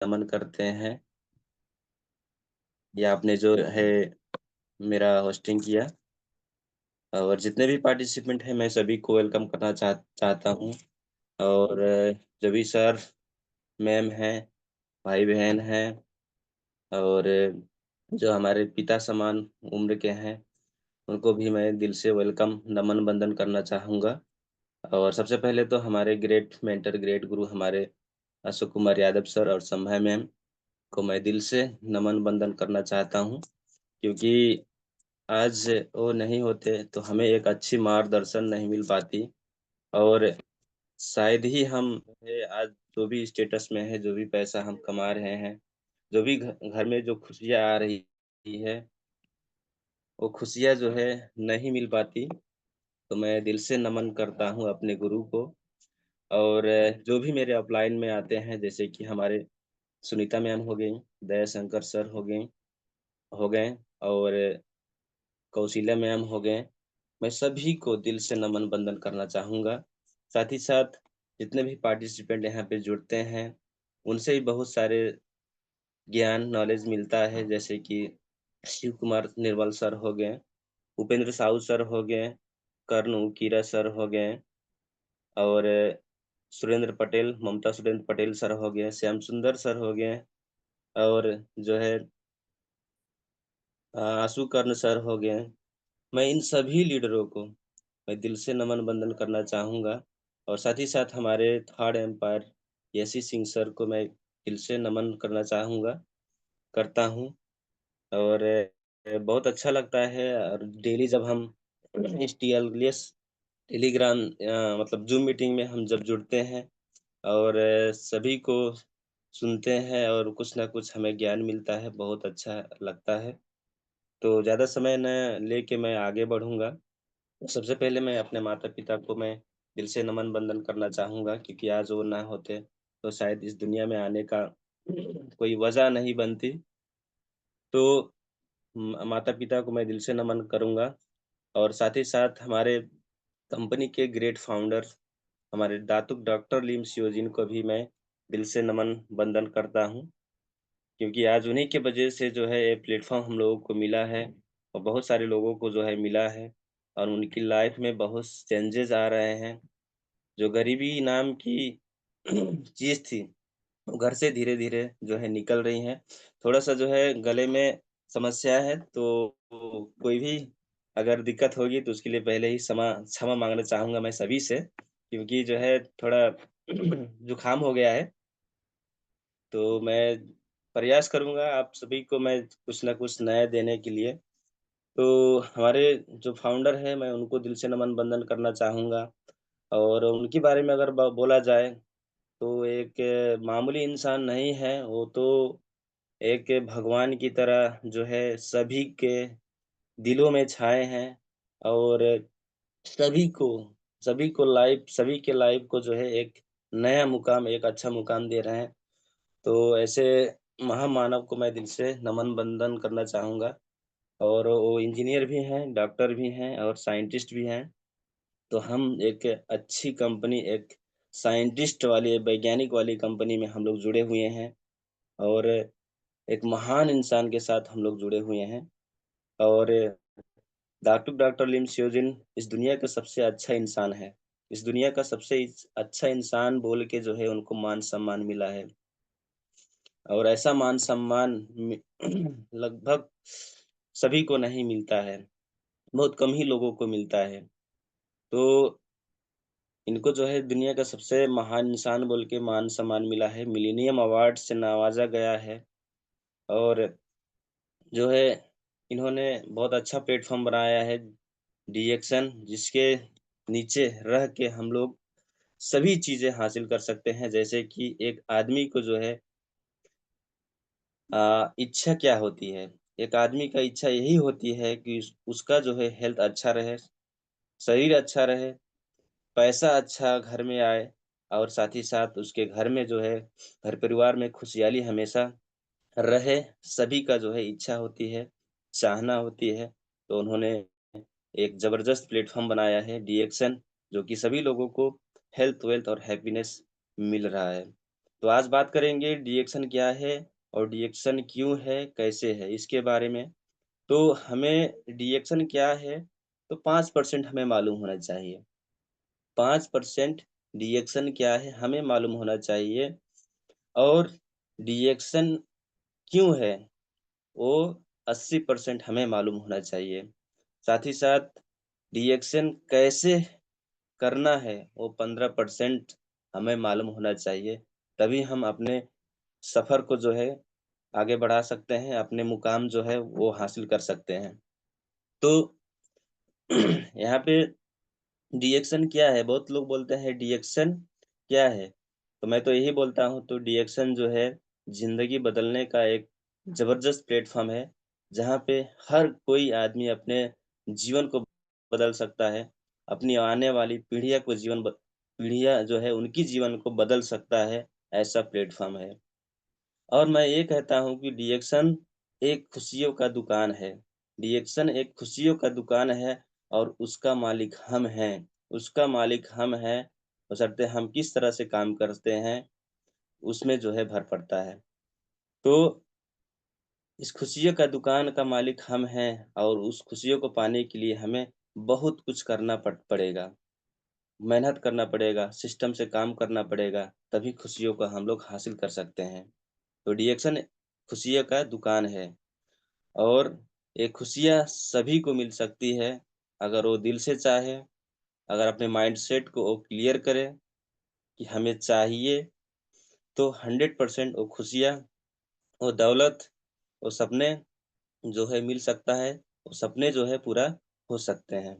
नमन करते हैं। या आपने जो है मेरा होस्टिंग किया और जितने भी पार्टिसिपेंट हैं मैं सभी को वेलकम करना चाहता हूँ। और जो भी सर, मैम हैं, भाई-बहन हैं और जो हमारे पिता समान उम्र के हैं, उनको भी मैं दिल से वेलकम, नमन वंदन करना चाहूँगा। और सबसे पहले तो हमारे ग्रेट मेंटर, ग्रेट गुरु हमारे अशोक कुमार यादव सर और संभा मैम को मैं दिल से नमन वंदन करना चाहता हूँ, क्योंकि आज वो नहीं होते तो हमें एक अच्छी मार्गदर्शन नहीं मिल पाती और शायद ही हम आज जो भी स्टेटस में है, जो भी पैसा हम कमा रहे हैं, जो भी घ घर में जो खुशियाँ आ रही है, वो खुशियाँ जो है नहीं मिल पाती। तो मैं दिल से नमन करता हूँ अपने गुरु को। और जो भी मेरे अपलाइन में आते हैं, जैसे कि हमारे सुनीता मैम हो गईं, दयाशंकर सर हो गए और कौशल्या मैम हो गए। मैं सभी को दिल से नमन वंदन करना चाहूँगा। साथ ही साथ जितने भी पार्टिसिपेंट यहाँ पे जुड़ते हैं, उनसे भी बहुत सारे ज्ञान, नॉलेज मिलता है, जैसे कि शिव कुमार निर्मल सर हो गए, उपेंद्र साहू सर हो गए, कर्ण उकीरा सर हो गए और सुरेंद्र पटेल, ममता सुरेंद्र पटेल सर हो गए, श्याम सुंदर सर हो गए और जो है आशु कर्ण सर हो गए। मैं इन सभी लीडरों को मैं दिल से नमन वंदन करना चाहूँगा और साथ ही साथ हमारे third umpire Yeshi Singh sir को मैं दिल से नमन करना चाहूँगा, करता हूँ। और बहुत अच्छा लगता है और डेली जब हम इस टीएलएस टेलीग्राम मतलब ज़ूम मीटिंग में हम जब जुड़ते हैं और सभी को सुनते हैं और कुछ ना कुछ हमें ज्ञान मिलता है, बहुत अच्छा लगता है। तो ज़्यादा समय न लेके मैं आगे बढ़ूँगा। सबसे पहले मैं अपने माता-पिता को मैं दिल से नमन वंदन करना चाहूँगा, क्योंकि आज वो ना होते, तो शायद इस दुनिया में आने का कोई वजह नहीं बनती। तो माता-पिता को मैं दिल से नमन करूँगा और साथ ही साथ हमारे कंपनी के ग्रेट फाउंडर, हमारे दातुक डॉक्टर लीम सियोजिन को भी मैं दिल से नमन वंदन करता हूँ, क्योंकि आज उन्हीं के वजह से जो है ये प्लेटफ़ॉर्म हम लोगों को मिला है और बहुत सारे लोगों को जो है मिला है और उनकी लाइफ़ में बहुत चेंजेज़ आ रहे हैं। जो गरीबी नाम की चीज़ थी, वो घर से धीरे-धीरे जो है निकल रही हैं। थोड़ा-सा जो है गले में समस्या है, तो कोई भी अगर दिक्कत होगी तो उसके लिए पहले ही क्षमा माँगना चाहूँगा मैं सभी से, क्योंकि जो है थोड़ा जुकाम हो गया है। तो मैं प्रयास करूँगा आप सभी को मैं कुछ न कुछ नया देने के लिए। तो हमारे जो फाउंडर हैं, मैं उनको दिल से नमन वंदन करना चाहूँगा और उनके बारे में अगर ब बोला जाए, तो एक मामूली इंसान नहीं है, वो तो एक भगवान की तरह जो है सभी के दिलों में छाए हैं और सभी को सभी के लाइफ को जो है एक नया मुकाम, एक अच्छा मुकाम दे रहे हैं। तो ऐसे महामानव को मैं दिल से नमन वंदन करना चाहूँगा और वो इंजीनियर भी हैं, डॉक्टर भी हैं और साइंटिस्ट भी हैं। तो हम एक अच्छी कंपनी, एक साइंटिस्ट वाली, वैज्ञानिक वाली कंपनी में हम लोग जुड़े हुए हैं और एक महान इंसान के साथ हम लोग जुड़े हुए हैं और डॉक्टर लिम सियोजिन इस दुनिया का सबसे अच्छा इंसान है। इस दुनिया का सबसे अच्छा इंसान बोल के जो है उनको मान-सम्मान मिला है और ऐसा मान-सम्मान लगभग सभी को नहीं मिलता है, बहुत कम ही लोगों को मिलता है। तो इनको जो है दुनिया का सबसे महान इंसान बोल के मान-सम्मान मिला है, मिलेनियम अवार्ड से नवाज़ा गया है और जो है इन्होंने बहुत अच्छा प्लेटफ़ॉर्म बनाया है, डीएक्सन, जिसके नीचे रह के हम लोग सभी चीज़ें हासिल कर सकते हैं। जैसे कि एक आदमी को जो है इच्छा क्या होती है? एक आदमी का इच्छा यही होती है कि उसका जो है हेल्थ अच्छा रहे, शरीर अच्छा रहे, पैसा अच्छा घर में आए और साथ ही साथ उसके घर में जो है, घर परिवार में खुशहाली हमेशा रहे। सभी का जो है इच्छा होती है, चाहना होती है। तो उन्होंने एक ज़बरदस्त प्लेटफ़ॉर्म बनाया है डीएक्सन, जो कि सभी लोगों को हेल्थ, वेल्थ और हैप्पीनेस मिल रहा है। तो आज बात करेंगे डीएक्शन क्या है और डीएक्शन क्यों है, कैसे है, इसके बारे में। तो हमें डीएक्शन क्या है, तो 5% हमें मालूम होना चाहिए। 5% डीएक्शन क्या है, हमें मालूम होना चाहिए और डीएक्शन क्यों है, वो 80% हमें मालूम होना चाहिए। साथ ही साथ डीएक्शन कैसे करना है, वो 15% हमें मालूम होना चाहिए। तभी हम अपने सफ़र को जो है आगे बढ़ा सकते हैं, अपने मुकाम जो है वो हासिल कर सकते हैं। तो यहाँ पे डीएक्शन क्या है? बहुत लोग बोलते हैं डीएक्शन क्या है? तो मैं तो यही बोलता हूँ तो डीएक्शन जो है ज़िंदगी बदलने का एक ज़बरदस्त प्लेटफ़ॉर्म है, जहाँ पे हर कोई आदमी अपने जीवन को बदल सकता है, अपनी आने वाली पीढ़ियाँ जो है उनकी जीवन को बदल सकता है, ऐसा प्लेटफ़ॉर्म है। और मैं ये कहता हूँ कि डीएक्शन एक खुशियों का दुकान है। डीएक्शन एक खुशियों का दुकान है और उसका मालिक हम हैं। उसका मालिक हम हैं, बशर्ते हम किस तरह से काम करते हैं, उसमें जो है भर पड़ता है। तो इस खुशियों का दुकान का मालिक हम हैं और उस खुशियों को पाने के लिए हमें बहुत कुछ करना पड़ेगा। मेहनत करना पड़ेगा, सिस्टम से काम करना पड़ेगा, तभी खुशियों को हम लोग हासिल कर सकते हैं। तो डीएक्शन खुशियों का दुकान है। और ये खुशियाँ सभी को मिल सकती है, अगर वो दिल से चाहे, अगर अपने माइंडसेट को वो क्लियर करे कि हमें चाहिए, तो 100% वो खुशियाँ, वो दौलत, वो सपने जो है मिल सकता है, वो सपने जो है पूरा हो सकते हैं।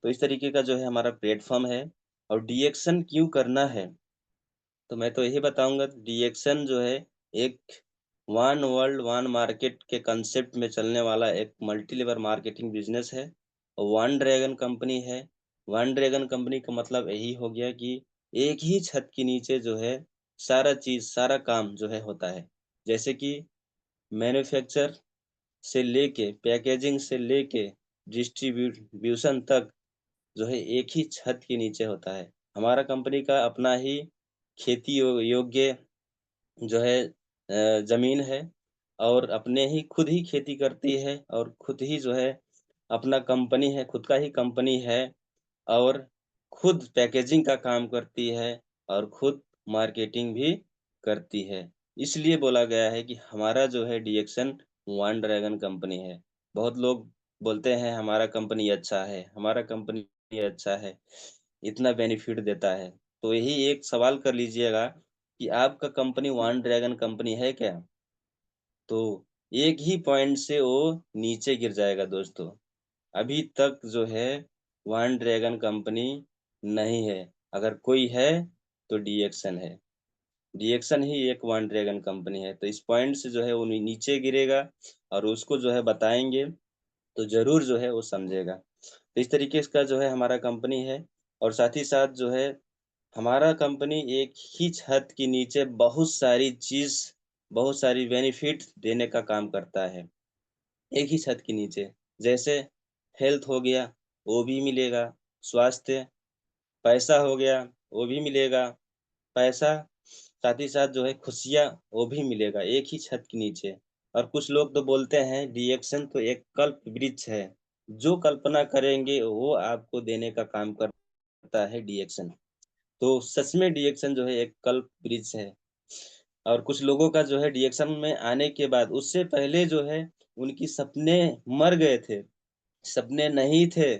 तो इस तरीके का जो है हमारा प्लेटफ़ॉर्म है और डीएक्शन क्यों करना है? तो मैं तो यही बताऊँगा डीएक्शन जो है एक वन वर्ल्ड वन मार्केट के कांसेप्ट में चलने वाला एक मल्टी लेवल मार्केटिंग बिज़नेस है। वन ड्रैगन कंपनी है। वन ड्रैगन कंपनी का मतलब यही हो गया कि एक ही छत के नीचे जो है सारा चीज़, सारा काम जो है होता है। जैसे कि मैन्युफैक्चर से लेके, पैकेजिंग से लेके, डिस्ट्रीब्यूशन तक जो है एक ही छत के नीचे होता है। हमारा कंपनी का अपना ही खेती योग्य जो है ज़मीन है और अपने ही खुद ही खेती करती है और खुद ही जो है अपना कंपनी है, खुद का ही कंपनी है और खुद पैकेजिंग का काम करती है और खुद मार्केटिंग भी करती है। इसलिए बोला गया है कि हमारा जो है डीएक्शन वन ड्रैगन कंपनी है। बहुत लोग बोलते हैं हमारा कंपनी अच्छा है, हमारा कंपनी अच्छा है, इतना बेनिफिट देता है। तो यही एक सवाल कर लीजिएगा कि आपका कंपनी वन ड्रैगन कंपनी है क्या? तो एक ही पॉइंट से वो नीचे गिर जाएगा दोस्तों। अभी तक जो है वन ड्रैगन कंपनी नहीं है। अगर कोई है तो डीएक्शन है। डीएक्शन ही एक वन ड्रैगन कंपनी है। तो इस पॉइंट से जो है वो नीचे गिरेगा और उसको जो है बताएँगे तो ज़रूर जो है वो समझेगा। तो इस तरीके का जो है हमारा कंपनी है और साथ ही साथ जो है हमारा कंपनी एक ही छत के नीचे बहुत सारी बेनिफिट देने का काम करता है, एक ही छत के नीचे। जैसे हेल्थ हो गया, वो भी मिलेगा, स्वास्थ्य, पैसा हो गया, वो भी मिलेगा, पैसा, साथ ही साथ जो है खुशियाँ, वो भी मिलेगा एक ही छत के नीचे। और कुछ लोग तो बोलते हैं डीएक्शन तो एक कल्प वृक्ष है, जो कल्पना करेंगे वो आपको देने का काम करता है डीएक्शन। तो सच में डीएक्शन जो है एक कल्प वृक्ष है और कुछ लोगों का जो है डीएक्शन में आने के बाद उससे पहले जो है उनकी सपने मर गए थे, सपने नहीं थे,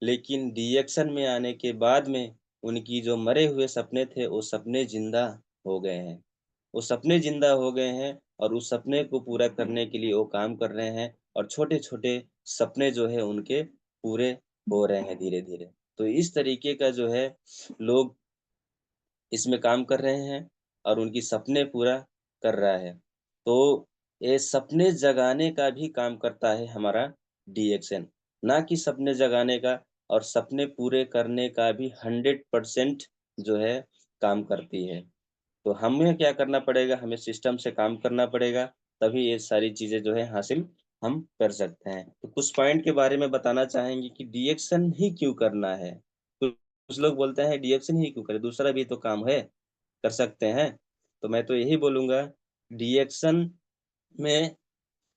लेकिन डीएक्शन में आने के बाद में उनकी जो मरे हुए सपने थे, वो सपने ज़िंदा हो गए हैं। वो सपने ज़िंदा हो गए हैं और उस सपने को पूरा करने के लिए वो काम कर रहे हैं और छोटे-छोटे सपने जो है उनके पूरे हो रहे हैं धीरे-धीरे। तो इस तरीके का जो है लोग इसमें काम कर रहे हैं और उनकी सपने पूरा कर रहा है। तो ये सपने जगाने का भी काम करता है हमारा डीएक्शन, ना कि सपने जगाने का और सपने पूरे करने का भी 100% जो है काम करती है। तो हमें क्या करना पड़ेगा, हमें सिस्टम से काम करना पड़ेगा, तभी ये सारी चीज़ें जो है हासिल हम कर सकते हैं। तो कुछ पॉइंट के बारे में बताना चाहेंगे कि डीएक्शन ही क्यों करना है? कुछ लोग बोलते हैं डीएक्शन ही क्यों करें, दूसरा भी तो काम है। कर सकते हैं? तो मैं तो यही बोलूँगा, डिएक्शन में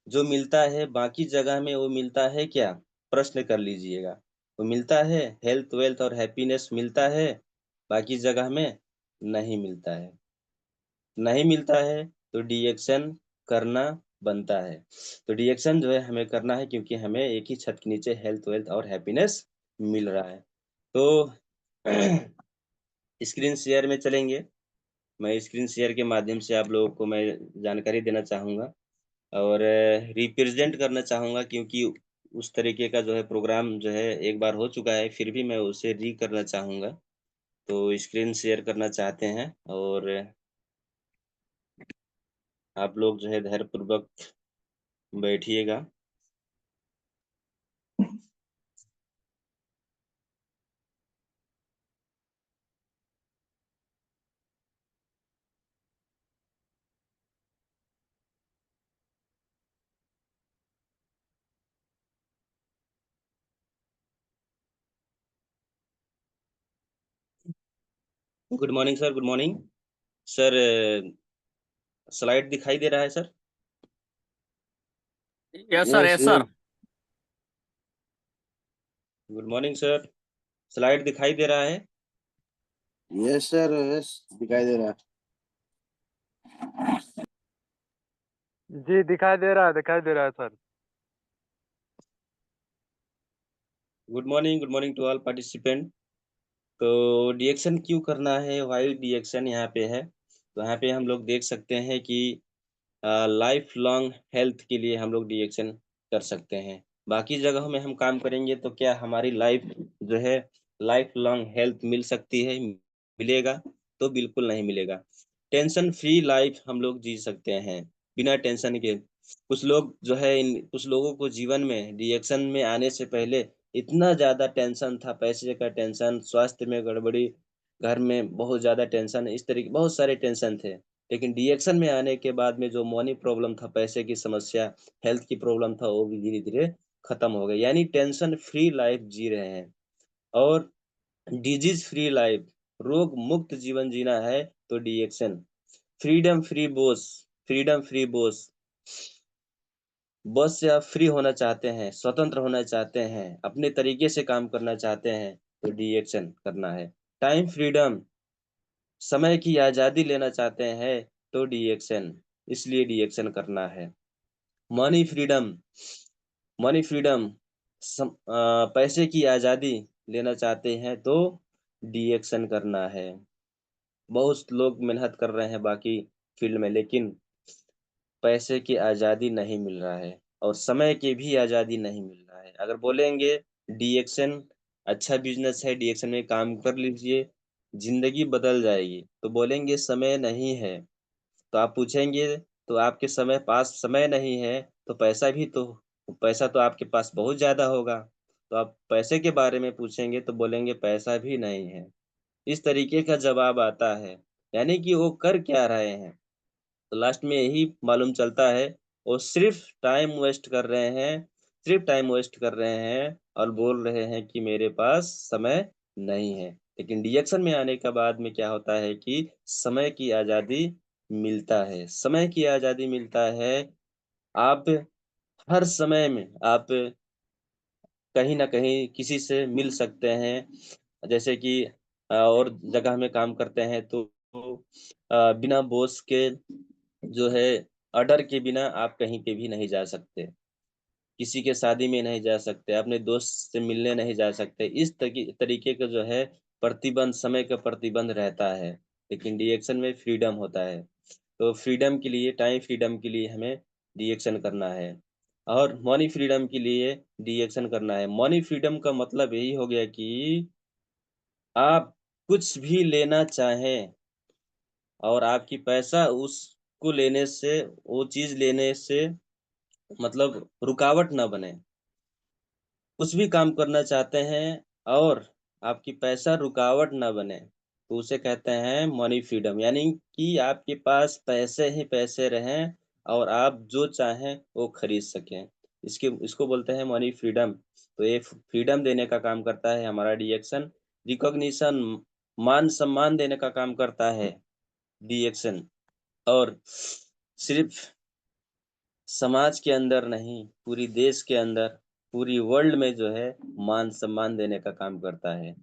जो मिलता है बाकी जगह में वो मिलता है क्या? प्रश्न कर लीजिएगा। वो मिलता है हेल्थ, वेल्थ और हैप्पीनेस मिलता है, बाकी जगह में नहीं मिलता है। नहीं मिलता है तो डिएक्शन करना बनता है। तो डिएक्शन जो है हमें करना है क्योंकि हमें एक ही छत के नीचे हेल्थ, वेल्थ और हैप्पीनेस मिल रहा है। तो स्क्रीन शेयर में चलेंगे। मैं स्क्रीन शेयर के माध्यम से आप लोगों को मैं जानकारी देना चाहूँगा और रिप्रेजेंट करना चाहूँगा क्योंकि उस तरीके का जो है प्रोग्राम जो है एक बार हो चुका है, फिर भी मैं उसे करना चाहूँगा। तो स्क्रीन शेयर करना चाहते हैं और आप लोग जो है धैर्यपूर्वक बैठिएगा। Good morning sir, good morning. Sir slide दिखाई दे रहा है sir? Yes sir, yes yes sir. Good morning sir, slide दिखाई दे रहा है? यस सर, यस दिखाई दे रहा है। जी दिखाई दे रहा है, दिखाई दे रहा है sir. Good morning to all participant. तो डिएक्शन क्यों करना है, व्हाई डिएक्शन यहाँ पे है? तो यहाँ पे हम लोग देख सकते हैं कि लाइफ लॉन्ग हेल्थ के लिए हम लोग डिएक्शन कर सकते हैं। बाकी जगहों में हम काम करेंगे तो क्या हमारी लाइफ जो है लाइफ लॉन्ग हेल्थ मिल सकती है? मिलेगा? तो बिल्कुल नहीं मिलेगा। टेंशन फ्री लाइफ हम लोग जी सकते हैं बिना टेंशन के। कुछ लोग जो है कुछ लोगों को जीवन में डिएक्शन में आने से पहले इतना ज़्यादा टेंशन था, पैसे का टेंशन, स्वास्थ्य में गड़बड़ी, घर में बहुत ज़्यादा टेंशन, इस तरह के बहुत सारे टेंशन थे। लेकिन डिएक्शन में आने के बाद में जो मनी प्रॉब्लम था, पैसे की समस्या, हेल्थ की प्रॉब्लम था, वो भी धीरे-धीरे खत्म हो गई। यानी टेंशन फ्री लाइफ जी रहे हैं और डिजीज़ फ्री लाइफ, रोग मुक्त जीवन जीना है तो डिएक्शन। फ्रीडम फ्री बॉस, बॉस से आप फ्री होना चाहते हैं, स्वतंत्र होना चाहते हैं, अपने तरीके से काम करना चाहते हैं तो डिएक्शन करना है। टाइम फ्रीडम, समय की आज़ादी लेना चाहते हैं तो डिएक्शन, इसलिए डिएक्शन करना है। मनी फ्रीडम, मनी फ्रीडम पैसे की आज़ादी लेना चाहते हैं तो डिएक्शन करना है। बहुत लोग मेहनत कर रहे हैं बाकी फील्ड में लेकिन पैसे की आज़ादी नहीं मिल रहा है और समय की भी आज़ादी नहीं मिल रहा है। अगर बोलेंगे डिएक्शन अच्छा बिज़नेस है, डिएक्शन में काम कर लीजिए, ज़िंदगी बदल जाएगी, तो बोलेंगे समय नहीं है। तो आप पूछेंगे तो आपके पास समय नहीं है, तो पैसा तो आपके पास बहुत ज़्यादा होगा। तो आप पैसे के बारे में पूछेंगे तो बोलेंगे पैसा भी नहीं है। इस तरीके का जवाब आता है, यानी कि वो कर क्या रहे हैं? तो लास्ट में यही मालूम चलता है, वो सिर्फ़ टाइम वेस्ट कर रहे हैं, सिर्फ़ टाइम वेस्ट कर रहे हैं और बोल रहे हैं कि मेरे पास समय नहीं है। लेकिन डिएक्शन में आने के बाद में क्या होता है कि समय की आज़ादी मिलता है, समय की आज़ादी मिलता है। आप हर समय में आप कहीं न कहीं किसी से मिल सकते हैं। जैसे कि और जगह में काम करते हैं तो बिना बॉस के जो है ऑर्डर के बिना आप कहीं पे भी नहीं जा सकते। किसी के शादी में नहीं जा सकते, अपने दोस्त से मिलने नहीं जा सकते। इस तरीके का जो है प्रतिबंध, समय का प्रतिबंध रहता है। लेकिन डिएक्शन में फ्रीडम होता है। तो फ्रीडम के लिए, टाइम फ्रीडम के लिए हमें डिएक्शन करना है और मनी फ्रीडम के लिए डिएक्शन करना है। मनी फ्रीडम का मतलब यही हो गया कि आप कुछ भी लेना चाहें और आपकी पैसा उसको लेने से, वो चीज़ लेने से मतलब रुकावट ना बने। कुछ भी काम करना चाहते हैं और आपकी पैसा रुकावट ना बने, तो उसे कहते हैं मनी फ्रीडम। यानी कि आपके पास पैसे ही पैसे रहें और आप जो चाहें वो खरीद सकें। इसको बोलते हैं मनी फ्रीडम। तो ये फ्रीडम देने का काम करता है हमारा डिएक्शन। रिकॉग्निशन, मान-सम्मान देने का काम करता है। डिएक्शन और सिर्फ़ समाज के अंदर नहीं, पूरी देश के अंदर, पूरी वर्ल्ड में जो है मान-सम्मान देने का काम करता है,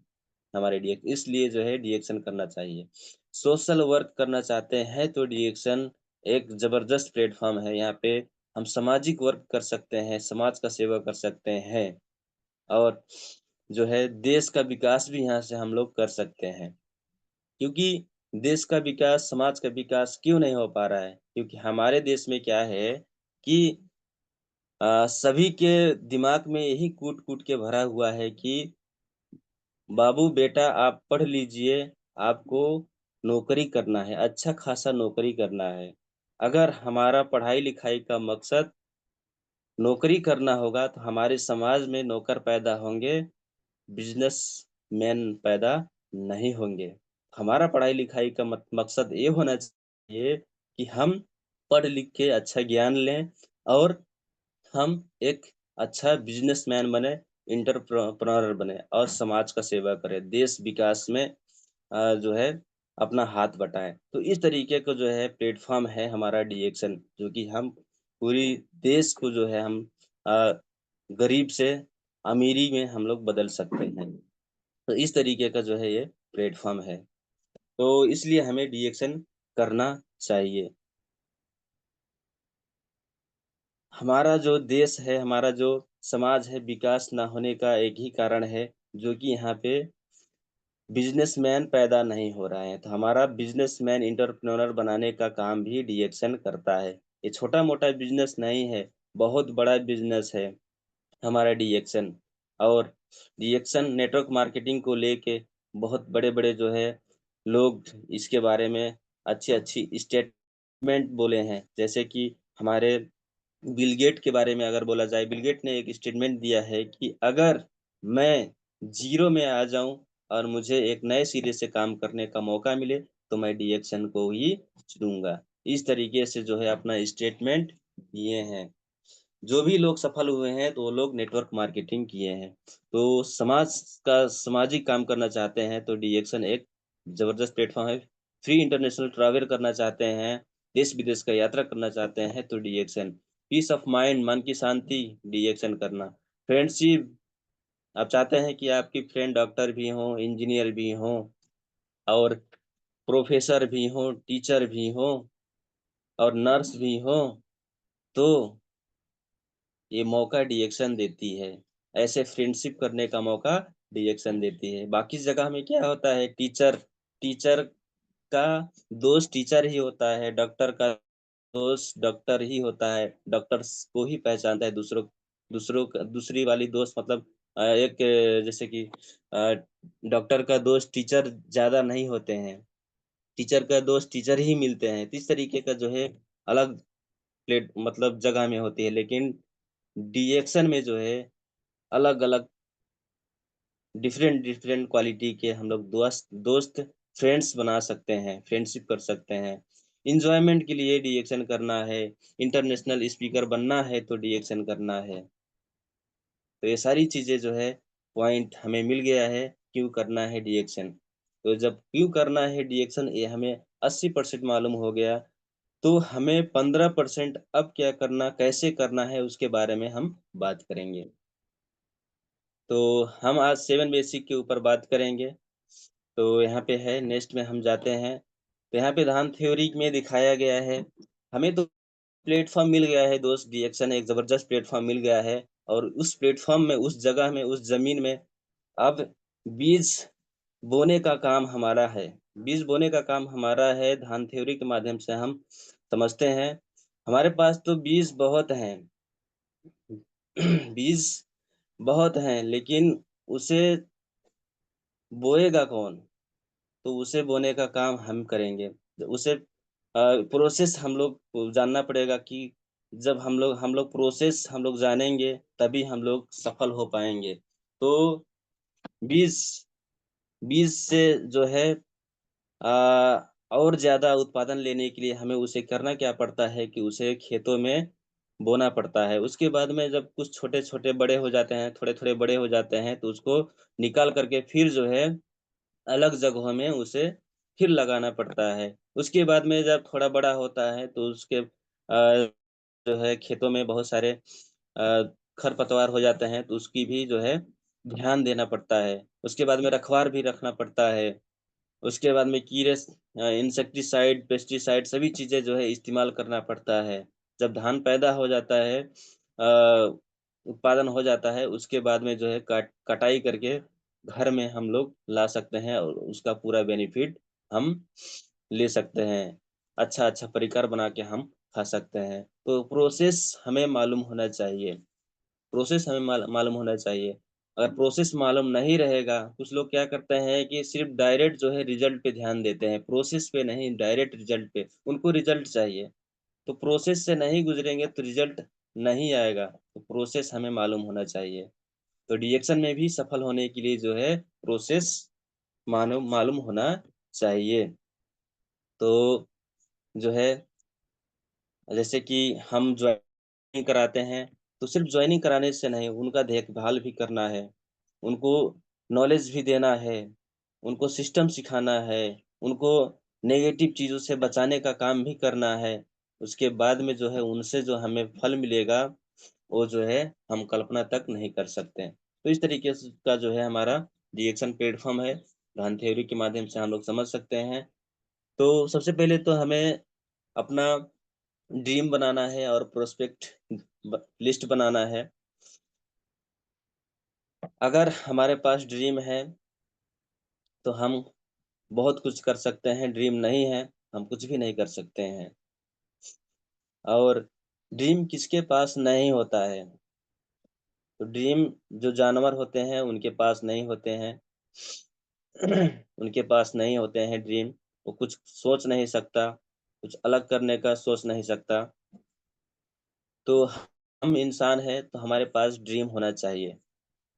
हमारे इसलिए जो है डिएक्शन करना चाहिए। सोशल वर्क करना चाहते हैं तो डिएक्शन एक ज़बरदस्त प्लेटफ़ॉर्म है, यहाँ पे हम सामाजिक वर्क कर सकते हैं, समाज का सेवा कर सकते हैं और जो है देश का विकास भी यहाँ से हम लोग कर सकते हैं। क्योंकि देश का विकास, समाज का विकास क्यों नहीं हो पा रहा है? क्योंकि हमारे देश में क्या है कि सभी के दिमाग में यही कूट-कूट के भरा हुआ है कि बाबू बेटा आप पढ़ लीजिए, आपको नौकरी करना है, अच्छा खासा नौकरी करना है। अगर हमारा पढ़ाई-लिखाई का मकसद नौकरी करना होगा तो हमारे समाज में नौकर पैदा होंगे, बिज़नेसमैन पैदा नहीं होंगे। हमारा पढ़ाई-लिखाई का मकसद ये होना चाहिए कि हम पढ़ लिख के अच्छा ज्ञान लें और हम एक अच्छा बिज़नेसमैन बने, एंटरप्रेन्योर बने और समाज का सेवा करें, देश विकास में जो है अपना हाथ बटाएँ। तो इस तरीके का जो है प्लेटफ़ॉर्म है हमारा डिएक्शन जो कि हम पूरी देश को जो है हम अ, गरीब से अमीरी में हम लोग बदल सकते हैं। तो इस तरीके का जो है ये प्लेटफ़ॉर्म है। तो इसलिए हमें डिएक्शन करना चाहिए। हमारा जो देश है, हमारा जो समाज है, विकास ना होने का एक ही कारण है, जो कि यहाँ पे बिज़नेसमैन पैदा नहीं हो रहा है। तो हमारा बिज़नेसमैन एंटरप्रेन्योर बनाने का काम भी डिएक्शन करता है। ये छोटा-मोटा बिज़नेस नहीं है, बहुत बड़ा बिज़नेस है हमारा डिएक्शन और डिएक्शन नेटवर्क मार्केटिंग को लेके बहुत बड़े-बड़े जो है लोग इसके बारे में अच्छी-अच्छी स्टेटमेंट बोले हैं। जैसे कि हमारे बिल गेट के बारे में अगर बोला जाए, बिल गेट ने एक स्टेटमेंट दिया है कि अगर मैं ज़ीरो में आ जाऊँ और मुझे एक नए सिरे से काम करने का मौका मिले, तो मैं डिएक्शन को ही चुनूँगा। इस तरीके से जो है अपना स्टेटमेंट दिए हैं। जो भी लोग सफल हुए हैं, तो वो लोग नेटवर्क मार्केटिंग किए हैं। तो समाज का सामाजिक काम करना चाहते हैं, तो डिएक्शन एक ज़बरदस्त प्लेटफ़ॉर्म है। फ्री इंटरनेशनल ट्रैवल करना चाहते हैं, देश-विदेश का यात्रा करना चाहते हैं, तो डिएक्शन। पीस ऑफ माइंड, मन की शांति, डिएक्शन करना। फ्रेंडशिप, आप चाहते हैं कि आपकी फ्रेंड डॉक्टर भी हों, इंजीनियर भी हों और प्रोफ़ेसर भी हों, टीचर भी हों और नर्स भी हों, तो ये मौका डिएक्शन देती है। ऐसे फ्रेंडशिप करने का मौका डिएक्शन देती है। बाकी जगह में क्या होता है टीचर टीचर का दोस्त टीचर ही होता है, डॉक्टर का दोस्त डॉक्टर ही होता है। डॉक्टर्स को ही पहचानता है दूसरों का दूसरी वाली दोस्त मतलब एक जैसे कि अ, डॉक्टर का दोस्त टीचर ज़्यादा नहीं होते हैं। टीचर का दोस्त टीचर ही मिलते हैं। तो इस तरीके का जो है अलग प्लेट मतलब जगह में होती है। लेकिन डिएक्शन में जो है अलग-अलग डिफरेंट क्वालिटी के हम लोग दोस्त फ्रेंड्स बना सकते हैं, फ्रेंडशिप कर सकते हैं। एन्जॉयमेंट के लिए डिएक्शन करना है, इंटरनेशनल स्पीकर बनना है तो डिएक्शन करना है। तो ये सारी चीज़ें जो है पॉइंट हमें मिल गया है, क्यों करना है डिएक्शन। तो जब क्यों करना है डिएक्शन ये हमें 80% मालूम हो गया, तो हमें 15% अब क्या करना, कैसे करना है उसके बारे में हम बात करेंगे। तो हम आज 7 बेसिक के ऊपर बात करेंगे। तो यहाँ पे है नेक्स्ट में हम जाते हैं। तो यहाँ पे ध्यान थ्योरी में दिखाया गया है। हमें तो प्लेटफ़ॉर्म मिल गया है दोस्त डिएक्शन एक ज़बरदस्त प्लेटफ़ॉर्म मिल गया है और उस प्लेटफ़ॉर्म में, उस जगह में, उस ज़मीन में अब बीज बोने का काम हमारा है। बीज बोने का काम हमारा है ध्यान थ्योरी के माध्यम से हम समझते हैं। हमारे पास तो बीज बहुत हैं। बीज बहुत हैं लेकिन उसे बोएगा कौन? तो उसे बोने का काम हम करेंगे। उसे प्रोसेस हम लोग को जानना पड़ेगा कि जब हम लोग प्रोसेस हम लोग जानेंगे, तभी हम लोग सफल हो पाएँगे। तो बीज बीज से जो है और ज़्यादा उत्पादन लेने के लिए हमें उसे करना क्या पड़ता है कि उसे खेतों में बोना पड़ता है। उसके बाद में जब कुछ छोटे-छोटे बड़े हो जाते हैं, थोड़े-थोड़े बड़े हो जाते हैं, तो उसको निकाल कर के फिर जो है अलग जगहों में उसे फिर लगाना पड़ता है। उसके बाद में जब थोड़ा बड़ा होता है तो उसके जो है खेतों में बहुत सारे खरपतवार हो जाते हैं तो उसकी भी जो है ध्यान देना पड़ता है। उसके बाद में रखवार भी रखना पड़ता है। उसके बाद में कीड़े इंसेक्टिसाइड, पेस्टिसाइड सभी चीज़ें जो है इस्तेमाल करना पड़ता है। जब धान पैदा हो जाता है उत्पादन हो जाता है, उसके बाद में जो है कटाई करके घर में हम लोग ला सकते हैं और उसका पूरा बेनिफिट हम ले सकते हैं। अच्छा-अच्छा परिकार बना के हम खा सकते हैं। तो प्रोसेस हमें मालूम होना चाहिए। प्रोसेस हमें मालूम होना चाहिए। अगर प्रोसेस मालूम नहीं रहेगा, कुछ लोग क्या करते हैं कि सिर्फ़ डायरेक्ट जो है रिज़ल्ट पे ध्यान देते हैं, प्रोसेस पे नहीं डायरेक्ट रिज़ल्ट पे, उनको रिज़ल्ट चाहिए। तो प्रोसेस से नहीं गुज़रेंगे तो रिज़ल्ट नहीं आएगा, तो प्रोसेस हमें मालूम होना चाहिए। तो डिएक्शन में भी सफल होने के लिए जो है प्रोसेस मालूम होना चाहिए। तो जो है जैसे कि हम जॉइनिंग कराते हैं, तो सिर्फ़ जॉइनिंग कराने से नहीं, उनका देखभाल भी करना है, उनको नॉलेज भी देना है, उनको सिस्टम सिखाना है, उनको नेगेटिव चीज़ों से बचाने का काम भी करना है। उसके बाद में जो है उनसे जो हमें फल मिलेगा, वो जो है हम कल्पना तक नहीं कर सकते। तो इस तरीके से का जो है हमारा रिएक्शन प्लेटफ़ॉर्म है, गहन थ्योरी के माध्यम से हम लोग समझ सकते हैं। तो सबसे पहले तो हमें अपना ड्रीम बनाना है और प्रोस्पेक्ट लिस्ट बनाना है। अगर हमारे पास ड्रीम है, तो हम बहुत कुछ कर सकते हैं, ड्रीम नहीं है, हम कुछ भी नहीं कर सकते हैं। और ड्रीम किसके पास नहीं होता है? तो ड्रीम जो जानवर होते हैं, उनके पास नहीं होते हैं। उनके पास नहीं होते हैं ड्रीम, वो कुछ सोच नहीं सकता, कुछ अलग करने का सोच नहीं सकता। तो हम इंसान हैं, तो हमारे पास ड्रीम होना चाहिए।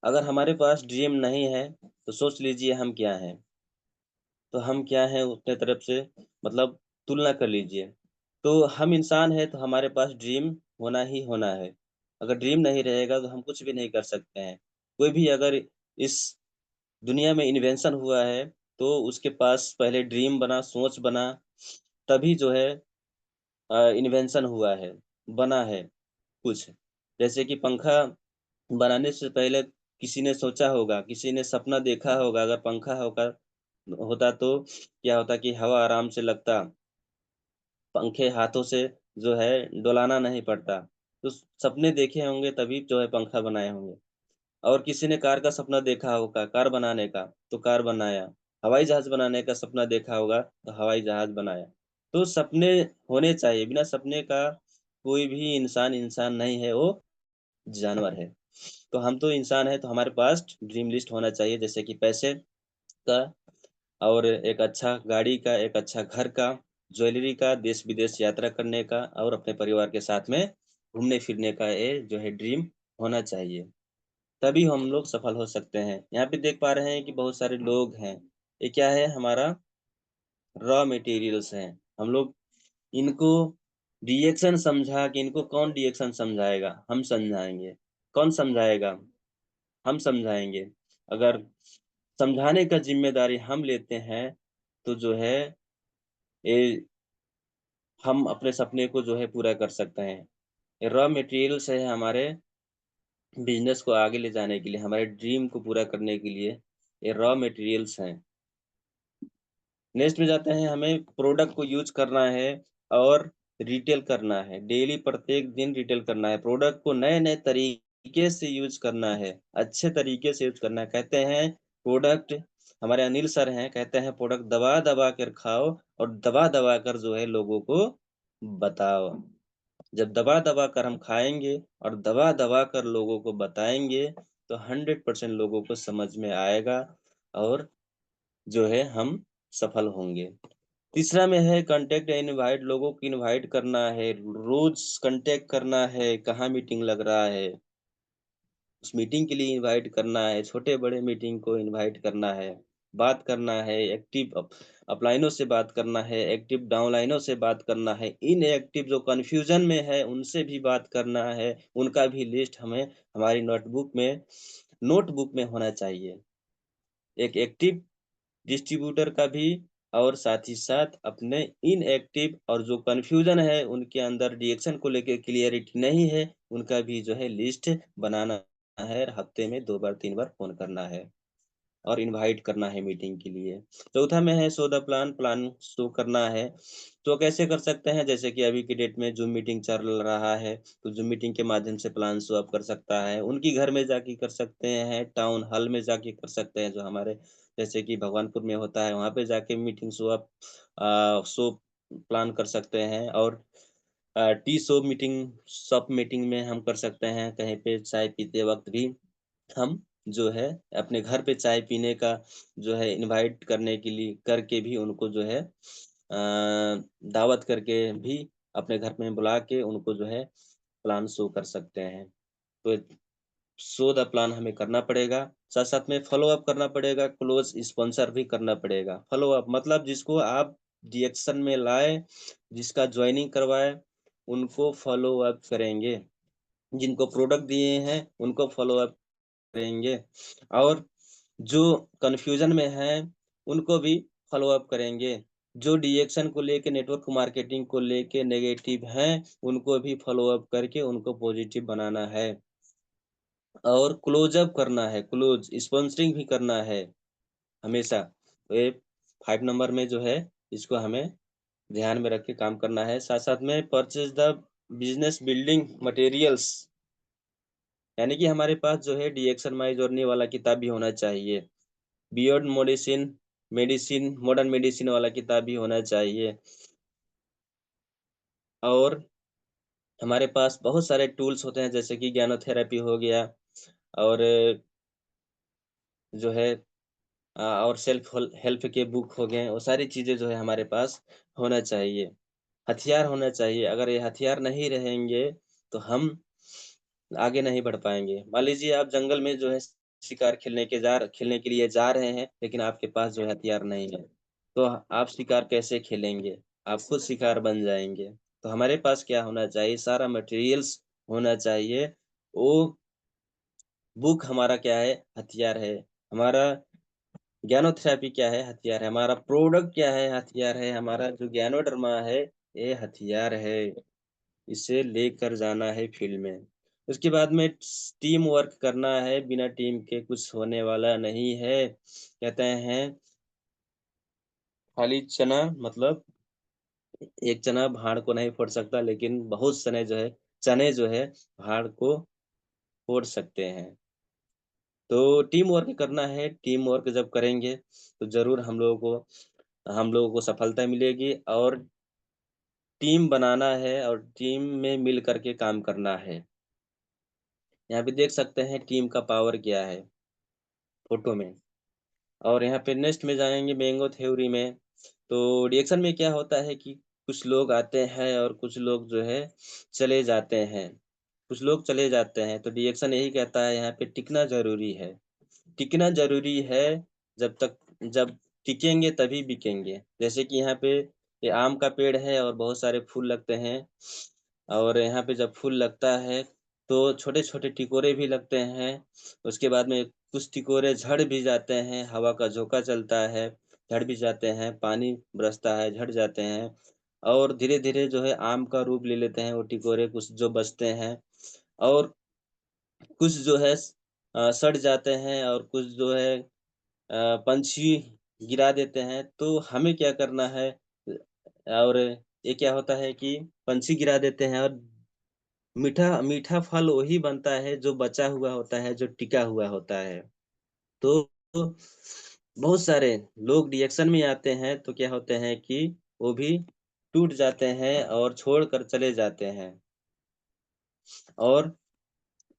अगर हमारे पास ड्रीम नहीं है, तो सोच लीजिए हम क्या हैं? तो हम क्या हैं अपने तरफ से मतलब तुलना कर लीजिए। तो हम इंसान हैं, तो हमारे पास ड्रीम होना ही होना है। अगर ड्रीम नहीं रहेगा, तो हम कुछ भी नहीं कर सकते हैं। कोई भी अगर इस दुनिया में इन्वेंशन हुआ है, तो उसके पास पहले ड्रीम बना, सोच बना, तभी जो है इन्वेंशन हुआ है, बना है कुछ। जैसे कि पंखा बनाने से पहले किसी ने सोचा होगा, किसी ने सपना देखा होगा अगर पंखा होगा होता तो क्या होता कि हवा आराम से लगता, पंखे हाथों से जो है डोलाना नहीं पड़ता। तो सपने देखे होंगे तभी जो है पंखा बनाए होंगे। और किसी ने कार का सपना देखा होगा, कार बनाने का, तो कार बनाया। हवाई जहाज़ बनाने का सपना देखा होगा, तो हवाई जहाज़ बनाया। तो सपने होने चाहिए, बिना सपने का कोई भी इंसान नहीं है, वो जानवर है। तो हम तो इंसान हैं, तो हमारे पास ड्रीम लिस्ट होना चाहिए जैसे कि पैसे का और एक अच्छा गाड़ी का, एक अच्छा घर का, ज्वेलरी का, देश-विदेश यात्रा करने का और अपने परिवार के साथ में घूमने-फिरने का ये जो है ड्रीम होना चाहिए। तभी हम लोग सफल हो सकते हैं। यहाँ पे देख पा रहे हैं कि बहुत सारे लोग हैं। ये क्या है हमारा रॉ मटेरियल्स हैं। हम लोग इनको रिएक्शन समझा के इनको कौन रिएक्शन समझाएगा? हम समझाएँगे। कौन समझाएगा? हम समझाएँगे। अगर समझाने का ज़िम्मेदारी हम लेते हैं, तो जो है ये हम अपने सपने को जो है पूरा कर सकते हैं। ये रॉ मटेरियल्स है हमारे बिज़नेस को आगे ले जाने के लिए, हमारे ड्रीम को पूरा करने के लिए, ये रॉ मटेरियल्स हैं। नेक्स्ट में जाते हैं हमें प्रोडक्ट को यूज़ करना है और रिटेल करना है। डेली प्रत्येक दिन रिटेल करना है। प्रोडक्ट को नए-नए तरीके से यूज़ करना है, अच्छे तरीके से यूज़ करना है। कहते हैं प्रोडक्ट हमारे अनिल सर हैं, कहते हैं प्रोडक्ट दबा-दबा कर खाओ और दबा-दबा कर जो है लोगों को बताओ। जब दबा-दबा कर हम खाएँगे और दबा-दबा कर लोगों को बताएँगे, तो 100% लोगों को समझ में आएगा और जो है हम सफल होंगे। तीसरा में है कॉन्टैक्ट एंड इनवाइट लोगों को इनवाइट करना है, रोज़ कॉन्टैक्ट करना है, कहाँ मीटिंग लग रहा है, उस मीटिंग के लिए इनवाइट करना है, छोटे-बड़े मीटिंग को इनवाइट करना है, बात करना है, एक्टिव अपलाइनों से बात करना है, एक्टिव डाउनलाइनों से बात करना है, इनएक्टिव जो कन्फ्यूज़न में है, उनसे भी बात करना है, उनका भी लिस्ट हमें हमारी नोटबुक में होना चाहिए। एक एक्टिव डिस्ट्रीब्यूटर का भी और साथ ही साथ अपने इनएक्टिव और जो कन्फ्यूज़न है, उनके अंदर डिरेक्शन को लेके क्लियरिटी नहीं है, उनका भी जो है लिस्ट बनाना है। हफ्ते में 2 बार 3 बार फ़ोन करना है और इनवाइट करना है मीटिंग के लिए। चौथा में है show the plan, plan show करना है। तो कैसे कर सकते हैं? जैसे कि अभी की डेट में ज़ूम मीटिंग चल रहा है, तो ज़ूम मीटिंग के माध्यम से प्लान शो अप कर सकता है। उनकी घर में जाके कर सकते हैं, टाउन हॉल में जाके कर सकते हैं, जो हमारे जैसे कि भगवानपुर में होता है, वहाँ पे जाके मीटिंग शो प्लान कर सकते हैं और T show meeting, shop meeting में हम कर सकते हैं, कहीं पे चाय पीते वक़्त भी हम जो है अपने घर पे चाय पीने का जो है इनवाइट करने के लिए करके भी उनको जो है दावत करके भी अपने घर में बुला के उनको जो है प्लान शो कर सकते हैं। तो शो द प्लान हमें करना पड़ेगा, साथ-साथ में फ़ॉलो अप करना पड़ेगा, क्लोज़ स्पॉन्सर भी करना पड़ेगा। फ़ॉलो अप मतलब जिसको आप डिरेक्शन में लाए, जिसका जॉइनिंग करवाए, उनको फ़ॉलो अप करेंगे। जिनको प्रोडक्ट दिए हैं, उनको फ़ॉलो अप करेंगे और जो कन्फ्यूज़न में हैं, उनको भी फ़ॉलो अप करेंगे। जो डिरेक्शन को लेके, नेटवर्क मार्केटिंग को लेके नेगेटिव हैं, उनको भी फ़ॉलो अप करके उनको पॉज़िटिव बनाना है और क्लोज़ अप करना है, क्लोज़ स्पॉन्सरिंग भी करना है हमेशा। तो ये 5 नंबर में जो है, इसको हमें ध्यान में रख के काम करना है। साथ-साथ में purchase the business building materials, यानी कि हमारे पास जो है डिरेक्शन माय जर्नी वाला किताब भी होना चाहिए। बियॉन्ड मॉडर्न मेडिसिन वाला किताब भी होना चाहिए और हमारे पास बहुत सारे टूल्स होते हैं जैसे कि ज्ञानोथेरेपी हो गया और जो है और सेल्फ हेल्प के बुक हो गए, वो सारी चीज़ें जो है हमारे पास होना चाहिए। हथियार होना चाहिए, अगर ये हथियार नहीं रहेंगे, तो हम आगे नहीं बढ़ पाएँगे। मान लीजिए आप जंगल में जो है शिकार खेलने के लिए जा रहे हैं, लेकिन आपके पास जो है हथियार नहीं है, तो आप शिकार कैसे खेलेंगे? आप खुद शिकार बन जाएँगे। तो हमारे पास क्या होना चाहिए, सारा मटेरियल्स होना चाहिए। वो बुक हमारा क्या है, हथियार है। हमारा ज्ञानोथेरेपी क्या है, हथियार है। हमारा प्रोडक्ट क्या है, हथियार है। हमारा जो ज्ञानोडर्मा है, ये हथियार है। इसे लेकर जाना है फील्ड में। उसके बाद में टीम वर्क करना है, बिना टीम के कुछ होने वाला नहीं है। कहते हैं खाली चना मतलब एक चना भाड़ को नहीं फोड़ सकता, लेकिन बहुत सने जो है चने जो है भाड़ को फोड़ सकते हैं। तो टीम वर्क करना है, टीम वर्क जब करेंगे, तो ज़रूर हम लोगों को सफलता मिलेगी और टीम बनाना है और टीम में मिल कर के काम करना है। यहाँ पे देख सकते हैं टीम का पावर क्या है, फ़ोटो में। और यहाँ पे नेक्स्ट में जाएँगे मैंगो थ्योरी में, तो रिएक्शन में क्या होता है कि कुछ लोग आते हैं और कुछ लोग जो है चले जाते हैं। कुछ लोग चले जाते हैं, तो रिएक्शन यही कहता है यहाँ पे टिकना ज़रूरी है। टिकना ज़रूरी है, जब टिकेंगे तभी बिकेंगे। जैसे कि यहाँ पे ये आम का पेड़ है और बहुत सारे फूल लगते हैं और यहाँ पे जब फूल लगता है, तो छोटे-छोटे टिकोरे भी लगते हैं। उसके बाद में कुछ टिकोरे झड़ भी जाते हैं, हवा का झोंका चलता है, झड़ भी जाते हैं, पानी बरसता है, झड़ जाते हैं और धीरे-धीरे जो है आम का रूप ले लेते हैं वो टिकोरे, कुछ जो बचते हैं और कुछ जो है सड़ जाते हैं और कुछ जो है पंछी गिरा देते हैं, तो हमें क्या करना है और ये क्या होता है कि पंछी गिरा देते हैं और मीठा मीठा फल वही बनता है जो बचा हुआ होता है, जो टिका हुआ होता है। तो बहुत सारे लोग रिएक्शन में आते हैं, तो क्या होते हैं कि वो भी टूट जाते हैं और छोड़कर चले जाते हैं और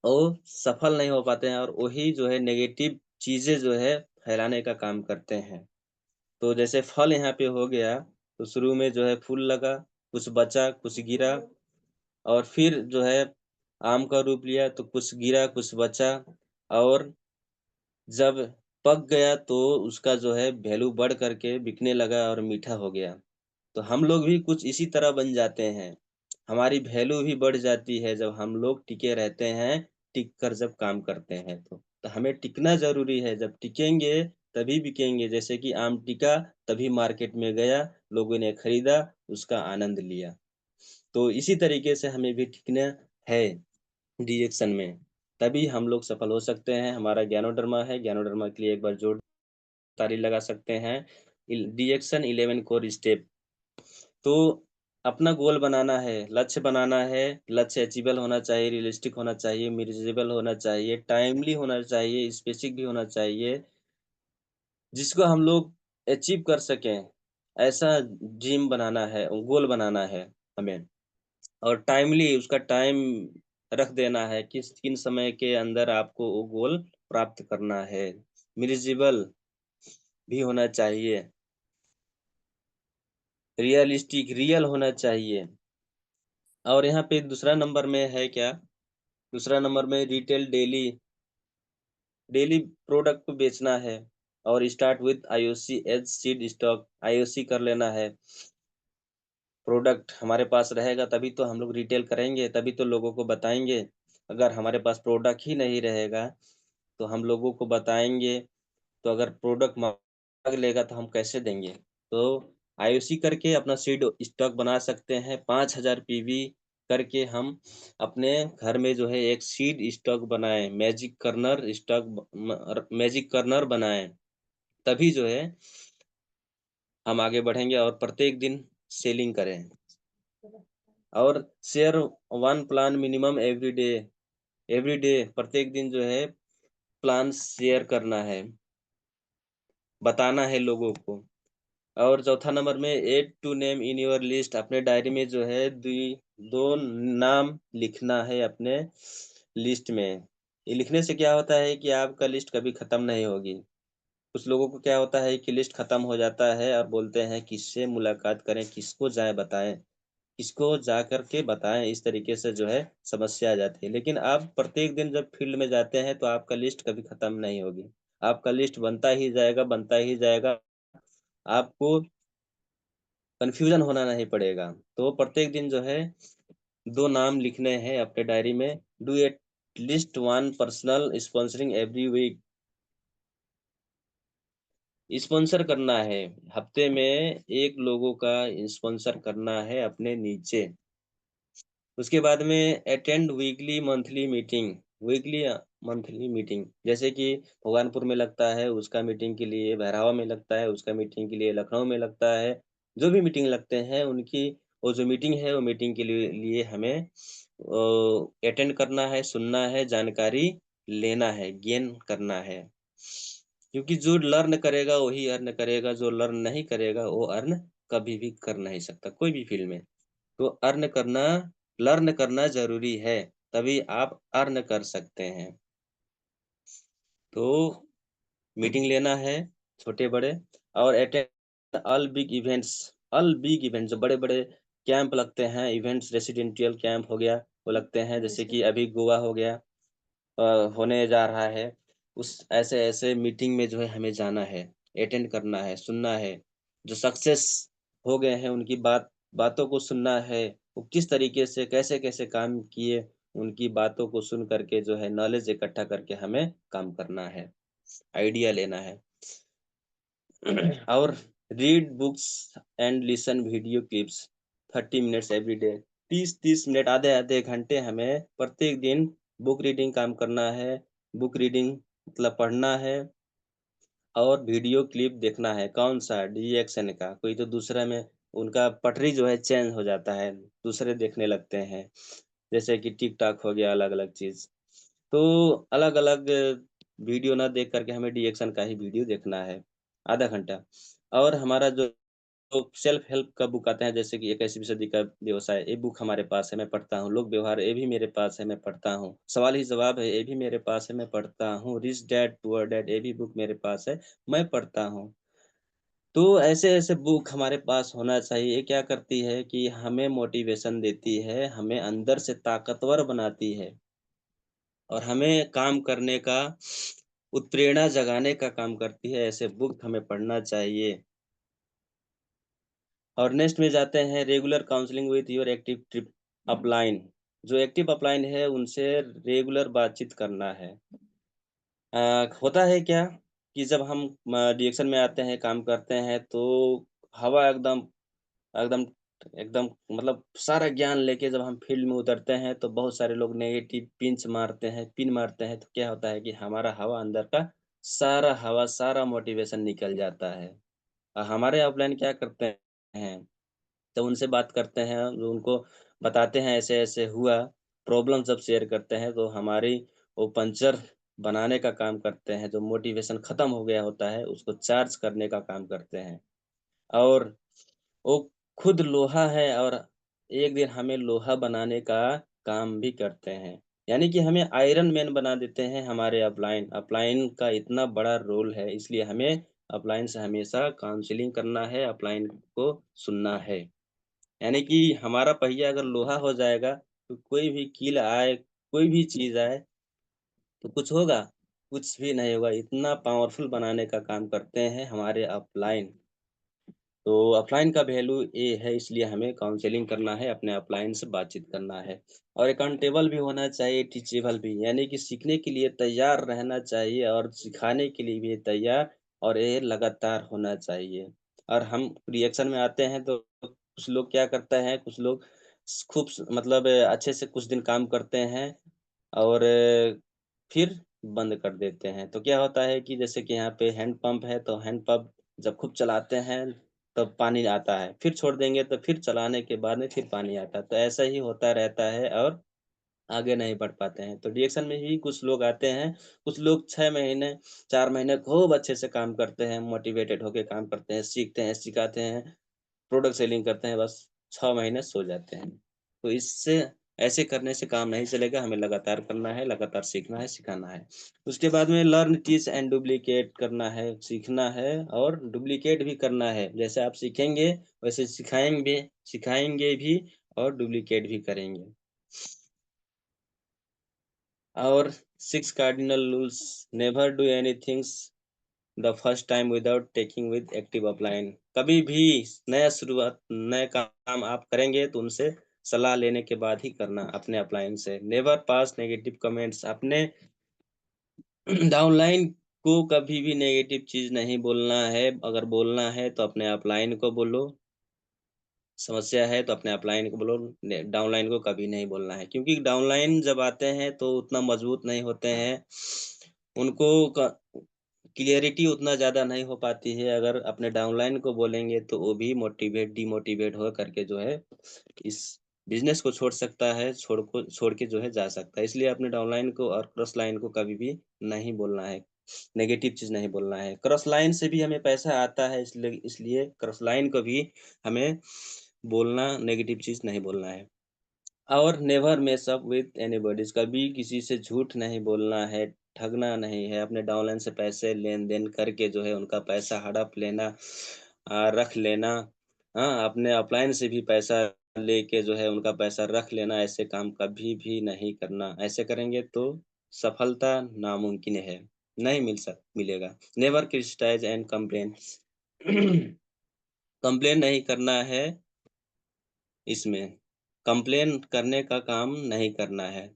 वो सफल नहीं हो पाते हैं और वही जो है नेगेटिव चीज़ें जो है फैलाने का काम करते हैं। तो जैसे फल यहाँ पे हो गया, तो शुरू में जो है फूल लगा, कुछ बचा, कुछ गिरा और फिर जो है आम का रूप लिया तो कुछ गिरा, कुछ बचा और जब पक गया तो उसका जो है वैल्यू बढ़ कर के बिकने लगा और मीठा हो गया। तो हम लोग भी कुछ इसी तरह बन जाते हैं। हमारी वैल्यू भी बढ़ जाती है जब हम लोग टिके रहते हैं, टिक कर जब काम करते हैं तो। तो हमें टिकना ज़रूरी है, जब टिकेंगे तभी बिकेंगे, जैसे कि आम टिका तभी मार्केट में गया, लोगों ने खरीदा, उसका आनंद लिया। तो इसी तरीके से हमें भी टिकना है डिजेक्शन में, तभी हम लोग सफल हो सकते हैं। हमारा ज्ञानोडर्मा है, ज्ञानोडर्मा के लिए एक बार जोर ताली लगा सकते हैं। Detection 11 core step. तो अपना गोल बनाना है, लक्ष्य बनाना है, लक्ष्य अचीवेबल होना चाहिए, रियलिस्टिक होना चाहिए, मेज़रेबल होना चाहिए, टाइमली होना चाहिए, स्पेसिफिक भी होना चाहिए, जिसको हम लोग अचीव कर सकें। ऐसा ड्रीम बनाना है, गोल बनाना है हमें, और टाइमली उसका टाइम रख देना है, किन समय के अंदर आपको वो गोल प्राप्त करना है। मेज़रेबल भी होना चाहिए, रियलिस्टिक, रियल होना चाहिए। और यहाँ पे दूसरा नंबर में है क्या? दूसरा नंबर में रिटेल डेली डेली प्रोडक्ट को बेचना है, और start with IOC as seed stock. IOC कर लेना है, प्रोडक्ट हमारे पास रहेगा तभी तो हम लोग रिटेल करेंगे, तभी तो लोगों को बताएंगे। अगर हमारे पास प्रोडक्ट ही नहीं रहेगा तो हम लोगों को बताएंगे, तो अगर प्रोडक्ट मांग लेगा तो हम कैसे देंगे? तो आईओसी करके अपना सीड स्टॉक बना सकते हैं। 5000 पीवी करके हम अपने घर में जो है एक सीड स्टॉक बनाएं, मैजिक कर्नर बनाएं, तभी जो है हम आगे बढ़ेंगे और प्रत्येक दिन सेलिंग करें। और share one plan minimum every day प्रत्येक दिन जो है प्लान शेयर करना है, बताना है लोगों को। और चौथा नंबर में add to name in your list. अपने डायरी में जो है दो नाम लिखना है अपने लिस्ट में। ये लिखने से क्या होता है कि आपका लिस्ट कभी खत्म नहीं होगी। कुछ लोगों को क्या होता है कि लिस्ट खत्म हो जाता है और बोलते हैं किससे मुलाकात करें, किसको जाए बताएं, किसको जा कर के बताएं, इस तरीके से जो है समस्या आ जाती है। लेकिन आप प्रत्येक दिन जब फील्ड में जाते हैं तो आपका लिस्ट कभी खत्म नहीं होगी, आपका लिस्ट बनता ही जाएगा, बनता ही जाएगा, आपको कन्फ्यूजन होना नहीं पड़ेगा। तो प्रत्येक दिन जो है 2 नाम लिखने हैं अपने डायरी में। Do at least 1 personal sponsoring every week. Sponsor करना है, हफ्ते में 1 लोगों का स्पॉन्सर करना है अपने नीचे। उसके बाद में attend weekly monthly meeting. Weekly monthly meeting, जैसे कि भगवानपुर में लगता है उसका मीटिंग के लिए, बहरावा में लगता है उसका मीटिंग के लिए, लखनऊ में लगता है, जो भी मीटिंग लगते हैं उनकी वो जो मीटिंग है वो मीटिंग के लिए हमें अटेंड करना है, सुनना है, जानकारी लेना है, गेन करना है। क्योंकि जो लर्न करेगा वही अर्न करेगा, जो लर्न नहीं करेगा वो अर्न कभी भी कर नहीं सकता कोई भी फील्ड में। तो लर्न करना ज़रूरी है, तभी आप अर्न कर सकते हैं। तो मीटिंग लेना है छोटे-बड़े, और अटेंड ऑल बिग इवेंट्स, जो बड़े-बड़े कैंप लगते हैं, इवेंट्स, रेसिडेंशियल कैंप हो गया, वो लगते हैं, जैसे कि अभी गोवा हो गया, होने जा रहा है। उस ऐसे-ऐसे मीटिंग में जो है हमें जाना है, अटेंड करना है, सुनना है। जो सक्सेस हो गए हैं उनकी बातों को सुनना है, वो किस तरीके से कैसे-कैसे काम किए, उनकी बातों को सुन कर के जो है नॉलेज इकट्ठा करके हमें काम करना है, आइडिया लेना है। और read books and listen video clips 30 minutes every day. 30-30 minute, आधे-आधे घंटे हमें प्रत्येक दिन बुक रीडिंग काम करना है। बुक रीडिंग मतलब पढ़ना है, और वीडियो क्लिप देखना है। कौन-सा? डीएक्शन का। कोई तो दूसरा में उनका पटरी जो है चेंज हो जाता है, दूसरे देखने लगते हैं। जैसे कि टिक-टॉक हो गया, अलग-अलग चीज़। तो अलग-अलग वीडियो ना देख कर के हमें डीएक्शन का ही वीडियो देखना है, आधा घंटा। और हमारा जो सेल्फ हेल्प का बुक आता है, जैसे कि 21वीं सदी का व्यवसाय, ये बुक हमारे पास है, मैं पढ़ता हूँ। लोक व्यवहार, ये भी मेरे पास है, मैं पढ़ता हूँ। सवाल ही जवाब है, ये भी मेरे पास है, मैं पढ़ता हूँ। रिच डैड पुअर डैड, ये भी बुक मेरे पास है, मैं पढ़ता हूँ। तो ऐसे-ऐसे बुक हमारे पास होना चाहिए। ये क्या करती है कि हमें मोटिवेशन देती है, हमें अंदर से ताकतवर बनाती है, और हमें काम करने का उत्प्रेरणा जगाने का काम करती है। ऐसे बुक हमें पढ़ना चाहिए। और नेक्स्ट में जाते हैं, regular counselling with your active trip upline. जो एक्टिव अपलाइन है उनसे रेगुलर बातचीत करना है। होता है क्या कि जब हम रिएक्शन में आते हैं, काम करते हैं तो हवा एकदम एकदम एकदम मतलब सारा ज्ञान लेके जब हम फील्ड में उतरते हैं तो बहुत सारे लोग नेगेटिव पिन मारते हैं तो क्या होता है कि हमारा हवा अंदर का सारा हवा, सारा मोटिवेशन निकल जाता है। हमारे ऑफलाइन क्या करते हैं, तो उनसे बात करते हैं, उनको बताते हैं ऐसे-ऐसे हुआ, प्रॉब्लम जब शेयर करते हैं तो हमारी वो पंचर बनाने का काम करते हैं, जो मोटिवेशन खत्म हो गया होता है उसको चार्ज करने का काम करते हैं। और वो खुद लोहा है और एक दिन हमें लोहा बनाने का काम भी करते हैं। यानी कि हमें आयरन मैन बना देते हैं हमारे अपलाइन। अपलाइन का इतना बड़ा रोल है, इसलिए हमें अपलाइन से हमेशा काउंसलिंग करना है, अपलाइन को सुनना है। यानी कि हमारा पहिया अगर लोहा हो जाएगा, तो कोई भी कील आए, कोई भी चीज़ आए, तो कुछ होगा? कुछ भी नहीं होगा। इतना पावरफुल बनाने का काम करते हैं हमारे अपलाइन। तो ऑफ़लाइन का वैल्यू ये है इसलिए हमें काउंसलिंग करना है, अपने अपलाइन से बातचीत करना है और अकाउंटेबल भी होना चाहिए, टीचेबल भी, यानी कि सीखने के लिए तैयार रहना चाहिए और सिखाने के लिए भी तैयार और ये लगातार होना चाहिए। और हम रिएक्शन में आते हैं तो कुछ लोग क्या करते हैं, कुछ लोग खूब मतलब अच्छे से कुछ दिन काम करते हैं और फिर बंद कर देते हैं। तो क्या होता है कि जैसे कि यहाँ पे हैंड पंप है, तो हैंड पंप जब खूब चलाते हैं, तब पानी आता है, फिर छोड़ देंगे तो फिर चलाने के बाद में फिर पानी आता है। तो ऐसा ही होता रहता है और आगे नहीं बढ़ पाते हैं। तो रिएक्शन में ही कुछ लोग आते हैं, कुछ लोग 6 महीने, 4 महीने खूब अच्छे से काम करते हैं, मोटिवेटेड होके काम करते हैं, सीखते हैं, सिखाते हैं, प्रोडक्ट सेलिंग करते हैं, बस 6 महीने सो जाते हैं। तो इससे ऐसे करने से काम नहीं चलेगा, हमें लगातार करना है, लगातार सीखना है, सिखाना है। उसके बाद में लर्न, टीच एंड डुप्लिकेट करना है, सीखना है और डुप्लिकेट भी करना है। जैसे आप सीखेंगे, वैसे सिखाएँगे भी और डुप्लिकेट भी करेंगे। और 6 cardinal rules, never do anythings the first time without taking with active upline. कभी भी नए काम आप करेंगे तो उनसे सलाह लेने के बाद ही करना अपने अपलाइन से। नेवर पास नेगेटिव कमेंट्स, अपने डाउनलाइन को कभी भी नेगेटिव चीज़ नहीं बोलना है। अगर बोलना है तो अपने अपलाइन को बोलो, समस्या है तो अपने अपलाइन को बोलो, डाउनलाइन को कभी नहीं बोलना है। क्योंकि डाउनलाइन जब आते हैं तो उतना मजबूत नहीं होते हैं। उनको क क्लियरिटी उतना ज़्यादा नहीं हो पाती है, अगर अपने डाउनलाइन को बोलेंगे तो वो भी डिमोटिवेट हो करके जो है इस बिज़नेस को छोड़ सकता है, छोड़ के जो है जा सकता है। इसलिए अपने डाउनलाइन को और क्रॉस लाइन को कभी भी नहीं बोलना है, नेगेटिव चीज़ नहीं बोलना है। क्रॉस लाइन से भी हमें पैसा आता है, इसलिए इसलिए क्रॉस लाइन को भी हमें बोलना, नेगेटिव चीज़ नहीं बोलना है। और नेवर मेस अप विथ एनीबॉडीज़, कभी किसी से झूठ नहीं बोलना है, ठगना नहीं है, अपने डाउनलाइन से पैसे लेन-देन करके जो है उनका पैसा हड़प लेना, रख लेना, हाँ, अपने अपलाइन से भी पैसा लेके जो है उनका पैसा रख लेना, ऐसे काम कभी भी नहीं करना। ऐसे करेंगे तो सफलता नामुमकिन है, नहीं मिलेगा। Never criticise and complain, complain नहीं करना है इसमें, कंप्लेन करने का काम नहीं करना है।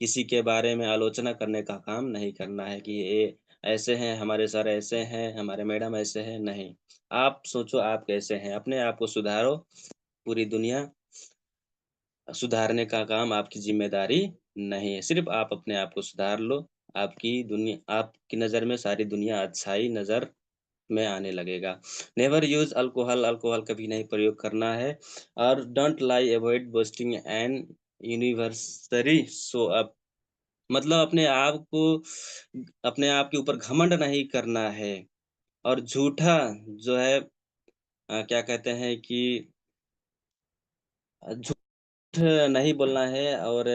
किसी के बारे में आलोचना करने का काम नहीं करना है कि ये ऐसे हैं, हमारे सर ऐसे हैं, हमारे मैडम ऐसे हैं, नहीं। आप सोचो आप कैसे हैं, अपने आप को सुधारो, पूरी दुनिया सुधारने का काम आपकी ज़िम्मेदारी नहीं है, सिर्फ़ आप अपने आप को सुधार लो, आपकी नज़र में सारी दुनिया अच्छाई नज़र में आने लगेगा। नेवर यूज़ अल्कोहल, अल्कोहल कभी नहीं प्रयोग करना है और don't lie, avoid boasting and यूनिवर्सरी show up, मतलब अपने आप के ऊपर घमंड नहीं करना है और झूठा जो है क्या कहते हैं कि झूठ नहीं बोलना है और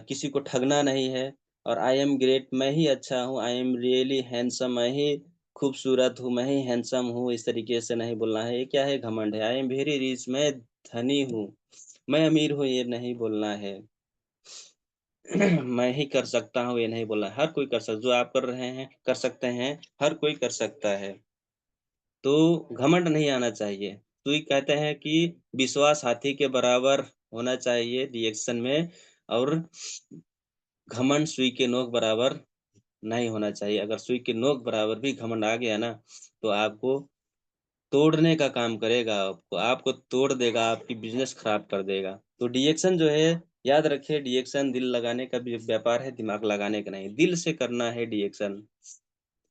किसी को ठगना नहीं है और आई एम ग्रेट, मैं ही अच्छा हूँ, आई एम रियली हैंडसम, मैं ही खूबसूरत हूँ, मैं ही हैंडसम हूँ, इस तरीके से नहीं बोलना है। ये क्या है, घमंड है। आई एम वेरी रिच, मैं धनी हूँ, मैं अमीर हूँ, ये नहीं बोलना है। मैं ही कर सकता हूँ, ये नहीं बोलना है। हर कोई कर सकता, जो आप कर रहे हैं, कर सकते हैं, हर कोई कर सकता है। तो घमंड नहीं आना चाहिए। तो ये कहते हैं कि विश्वास हाथी के बराबर होना चाहिए रिएक्शन में और घमंड सुई के नोक बराबर नहीं होना चाहिए। अगर सुई की नोक बराबर भी घमंड आ गया ना, तो आपको तोड़ने का काम करेगा आपको, आपको तोड़ देगा, आपकी बिज़नेस खराब कर देगा। तो डिएक्शन जो है, याद रखिए, डिएक्शन दिल लगाने का भी व्यापार है, दिमाग लगाने का नहीं। दिल से करना है डिएक्शन।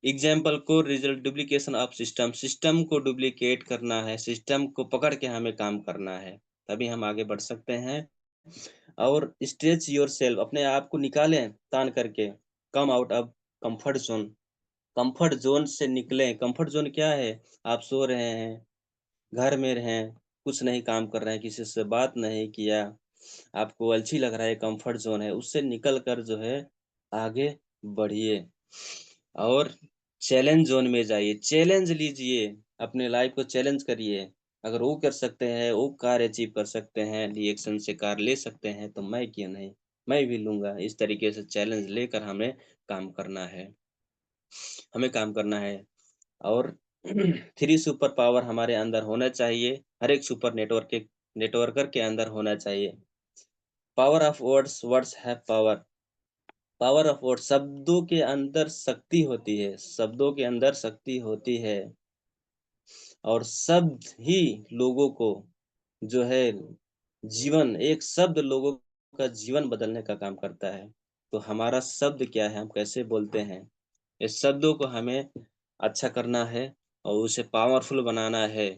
एग्जाम्पल को result duplication of system, system को डुप्लीकेट करना है, सिस्टम को पकड़ के हमें काम करना है, तभी हम आगे बढ़ सकते हैं। और स्ट्रेच योरसेल्फ, अपने आप को निकालें तान करके, come out of comfort zone, comfort zone से निकलें। कंफर्ट ज़ोन क्या है? आप सो रहे हैं, घर में रहें, कुछ नहीं काम कर रहे हैं, किसी से बात नहीं किया, आपको अलसी लग रहा है, कंफर्ट ज़ोन है, उससे निकल कर जो है आगे बढ़िए और चैलेंज ज़ोन में जाइए, चैलेंज लीजिए, अपने लाइफ़ को चैलेंज करिए। अगर वो कर सकते हैं, वो कार अचीव कर सकते हैं, रिएक्शन से कार ले सकते हैं, तो मैं क्यों नहीं? मैं भी लूँगा। इस तरीके से चैलेंज लेकर हमें काम करना है, हमें काम करना है। और 3 सुपर पावर हमारे अंदर होना चाहिए, हर एक सुपर नेटवर्कर के अंदर होना चाहिए। Power of words, words have power. Power of words, शब्दों के अंदर शक्ति होती है, शब्दों के अंदर शक्ति होती है। और शब्द ही लोगों को जो है जीवन, एक शब्द लोगों का जीवन बदलने का काम करता है। तो हमारा शब्द क्या है, हम कैसे बोलते हैं, इस शब्दों को हमें अच्छा करना है और उसे पावरफुल बनाना है।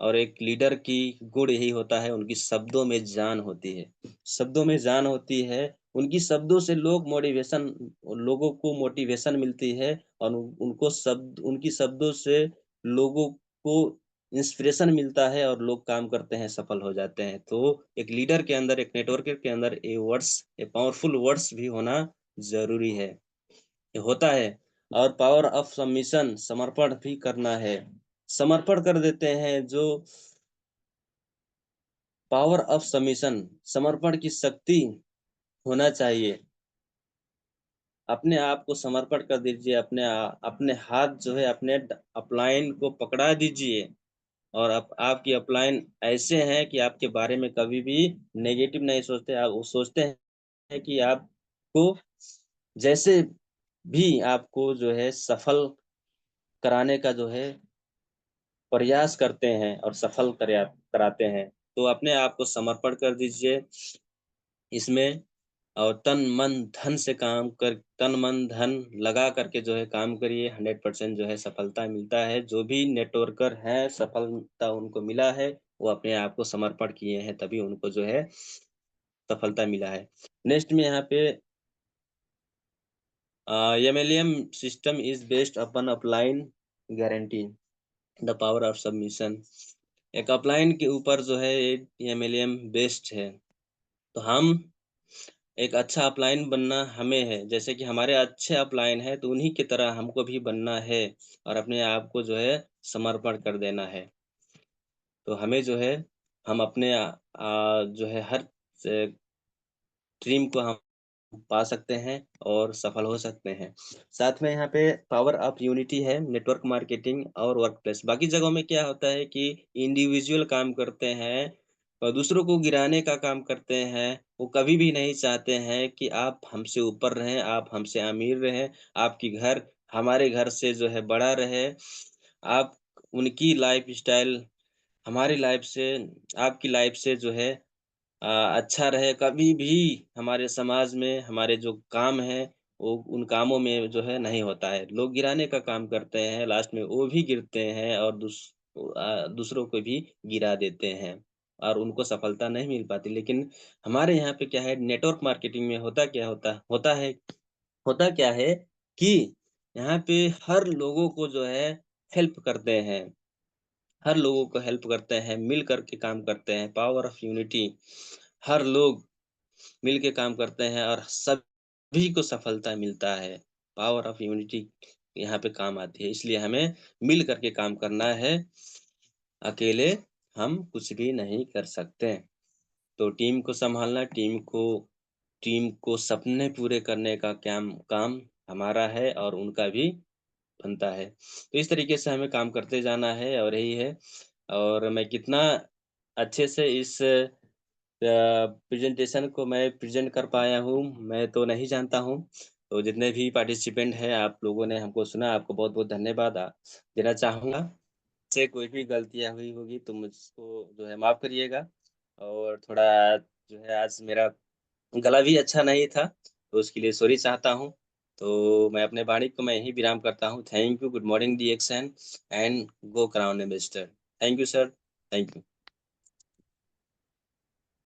और एक लीडर की गुण यही होता है, उनकी शब्दों में जान होती है, शब्दों में जान होती है। उनकी शब्दों से लोगों को मोटिवेशन मिलती है और उनको शब्द, उनकी शब्दों से लोगों को इंस्पिरेशन मिलता है और लोग काम करते हैं, सफल हो जाते हैं। तो एक लीडर के अंदर, एक नेटवर्कर के अंदर ये पावरफुल वर्ड्स भी होना ज़रूरी है। ये होता है। और पावर ऑफ सबमिशन, समर्पण भी करना है। समर्पण कर देते हैं जो पावर ऑफ सबमिशन, समर्पण की शक्ति होना चाहिए। अपने आप को समर्पण कर दीजिए, अपने हाथ जो है अपने अपलाइन को पकड़ा दीजिए। और आपकी अपलाइन ऐसे हैं कि आपके बारे में कभी भी नेगेटिव नहीं सोचते। आप वो सोचते हैं कि आपको जैसे भी आपको जो है सफल कराने का जो है प्रयास करते हैं और सफल कराते हैं। तो अपने आप को समर्पण कर दीजिए इसमें। और तन मन धन लगा करके जो है काम करिए, 100% जो है सफलता मिलता है। जो भी नेटवर्कर हैं, सफलता उनको मिला है, वो अपने आप को समर्पण किए हैं, तभी उनको जो है सफलता मिला है। नेक्स्ट में यहाँ पे MLM system is based upon upline guarantee, the power of submission. एक अपलाइन के ऊपर जो है एक एमएलएम बेस्ड है। तो हम एक अच्छा अपलाइन बनना हमें है, जैसे कि हमारे अच्छे अपलाइन हैं, तो उन्हीं की तरह हमको भी बनना है और अपने आप को जो है समर्पण कर देना है। तो हमें जो है हम अपने जो है हर ड्रीम को हम पा सकते हैं और सफल हो सकते हैं। साथ में यहाँ पे पावर ऑफ यूनिटी है, नेटवर्क मार्केटिंग और वर्कप्लेस। बाकी जगहों में क्या होता है कि इंडिविजुअल काम करते हैं और दूसरों को गिराने का काम करते हैं। वो कभी भी नहीं चाहते हैं कि आप हमसे ऊपर रहें, आप हमसे अमीर रहें, आपकी घर हमारे घर से जो है बड़ा रहे। आप उनकी लाइफ़स्टाइल हमारी लाइफ़ से, आपकी लाइफ़ से जो है अ, अच्छा रहे। कभी भी हमारे समाज में हमारे जो काम हैं, वो उन कामों में जो है नहीं होता है। लोग गिराने का काम करते हैं, लास्ट में वो भी गिरते हैं और दूसरों को भी गिरा देते हैं और उनको सफलता नहीं मिल पाती। लेकिन हमारे यहाँ पे क्या है, नेटवर्क मार्केटिंग में होता क्या है कि यहाँ पे हर लोगों को जो है हेल्प करते हैं। हर लोगों को हेल्प करते हैं, मिल कर के काम करते हैं, पावर ऑफ यूनिटी। हर लोग मिल के काम करते हैं और सभी को सफलता मिलता है। पावर ऑफ यूनिटी यहाँ पे काम आती है, इसलिए हमें मिल कर के काम करना है, अकेले हम कुछ भी नहीं कर सकते। तो टीम को सँभालना, टीम को सपने पूरे करने का काम हमारा है और उनका भी बनता है। तो इस तरीके से हमें काम करते जाना है और यही है। और मैं कितना अच्छे से इस प्रेज़ेंटेशन को मैं प्रेज़ेंट कर पाया हूँ, मैं तो नहीं जानता हूँ। तो जितने भी पार्टिसिपेंट हैं, आप लोगों ने हमको सुना, आपको बहुत-बहुत धन्यवाद देना चाहूँगा। से कोई भी गलतियाँ हुई होगी तो मुझको जो है माफ़ करिएगा और थोड़ा जो है आज मेरा गला भी अच्छा नहीं था, तो उसके लिए सॉरी चाहता हूँ। तो मैं अपने वाणी को मैं यहीं विराम करता हूँ। Thank you, good morning D action and go crown investor. Thank you sir, thank you.